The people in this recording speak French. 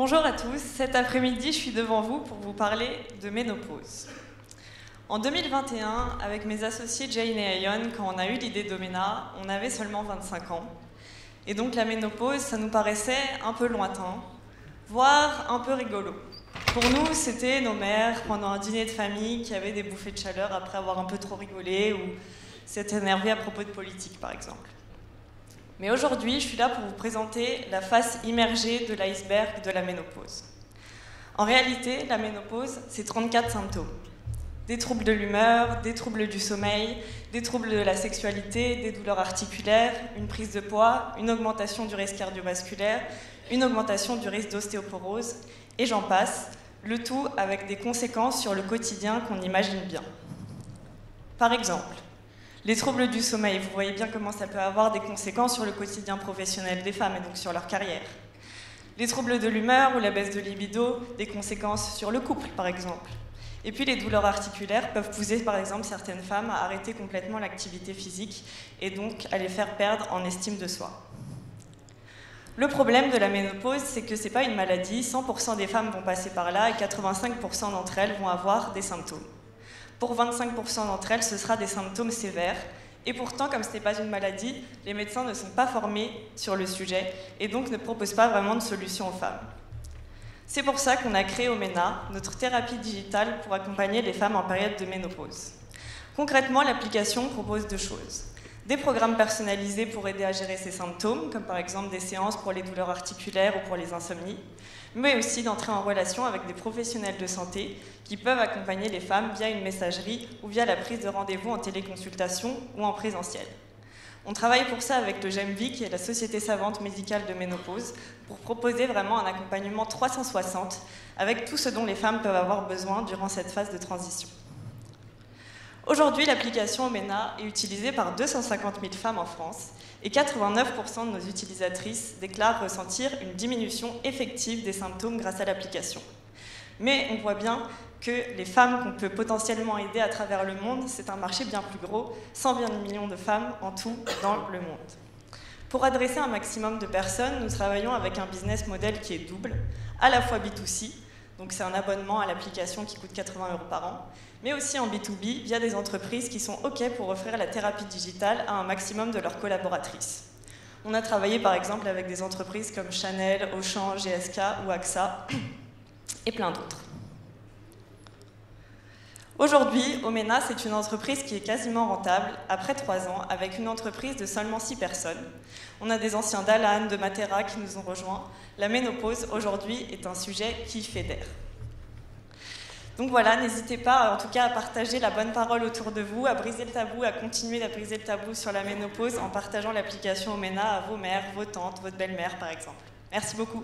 Bonjour à tous, cet après-midi je suis devant vous pour vous parler de ménopause. En 2021, avec mes associés Jane et Ayon, quand on a eu l'idée d'Omena, on avait seulement 25 ans. Et donc la ménopause, ça nous paraissait un peu lointain, voire un peu rigolo. Pour nous, c'était nos mères pendant un dîner de famille qui avaient des bouffées de chaleur après avoir un peu trop rigolé ou s'être énervées à propos de politique par exemple. Mais aujourd'hui, je suis là pour vous présenter la face immergée de l'iceberg de la ménopause. En réalité, la ménopause, c'est 34 symptômes. Des troubles de l'humeur, des troubles du sommeil, des troubles de la sexualité, des douleurs articulaires, une prise de poids, une augmentation du risque cardiovasculaire, une augmentation du risque d'ostéoporose, et j'en passe, le tout avec des conséquences sur le quotidien qu'on imagine bien. Par exemple, les troubles du sommeil, vous voyez bien comment ça peut avoir des conséquences sur le quotidien professionnel des femmes et donc sur leur carrière. Les troubles de l'humeur ou la baisse de libido, des conséquences sur le couple par exemple. Et puis les douleurs articulaires peuvent pousser par exemple certaines femmes à arrêter complètement l'activité physique et donc à les faire perdre en estime de soi. Le problème de la ménopause, c'est que ce n'est pas une maladie, 100% des femmes vont passer par là et 85% d'entre elles vont avoir des symptômes. Pour 25% d'entre elles, ce sera des symptômes sévères. Et pourtant, comme ce n'est pas une maladie, les médecins ne sont pas formés sur le sujet et donc ne proposent pas vraiment de solution aux femmes. C'est pour ça qu'on a créé Omena, notre thérapie digitale pour accompagner les femmes en période de ménopause. Concrètement, l'application propose deux choses. Des programmes personnalisés pour aider à gérer ces symptômes, comme par exemple des séances pour les douleurs articulaires ou pour les insomnies, mais aussi d'entrer en relation avec des professionnels de santé qui peuvent accompagner les femmes via une messagerie ou via la prise de rendez-vous en téléconsultation ou en présentiel. On travaille pour ça avec le GEMVI, qui est la Société savante médicale de ménopause, pour proposer vraiment un accompagnement 360 avec tout ce dont les femmes peuvent avoir besoin durant cette phase de transition. Aujourd'hui, l'application Omena est utilisée par 250 000 femmes en France et 89% de nos utilisatrices déclarent ressentir une diminution effective des symptômes grâce à l'application. Mais on voit bien que les femmes qu'on peut potentiellement aider à travers le monde, c'est un marché bien plus gros, 120 millions de femmes en tout dans le monde. Pour adresser un maximum de personnes, nous travaillons avec un business model qui est double, à la fois B2C, donc c'est un abonnement à l'application qui coûte 80 € par an, mais aussi en B2B via des entreprises qui sont OK pour offrir la thérapie digitale à un maximum de leurs collaboratrices. On a travaillé par exemple avec des entreprises comme Chanel, Auchan, GSK ou AXA et plein d'autres. Aujourd'hui, Omena, c'est une entreprise qui est quasiment rentable après 3 ans avec une entreprise de seulement 6 personnes. On a des anciens d'Alan, de Matera qui nous ont rejoints. La ménopause, aujourd'hui, est un sujet qui fédère. Donc voilà, n'hésitez pas en tout cas à partager la bonne parole autour de vous, à briser le tabou, à continuer à briser le tabou sur la ménopause en partageant l'application Omena à vos mères, vos tantes, votre belle-mère par exemple. Merci beaucoup.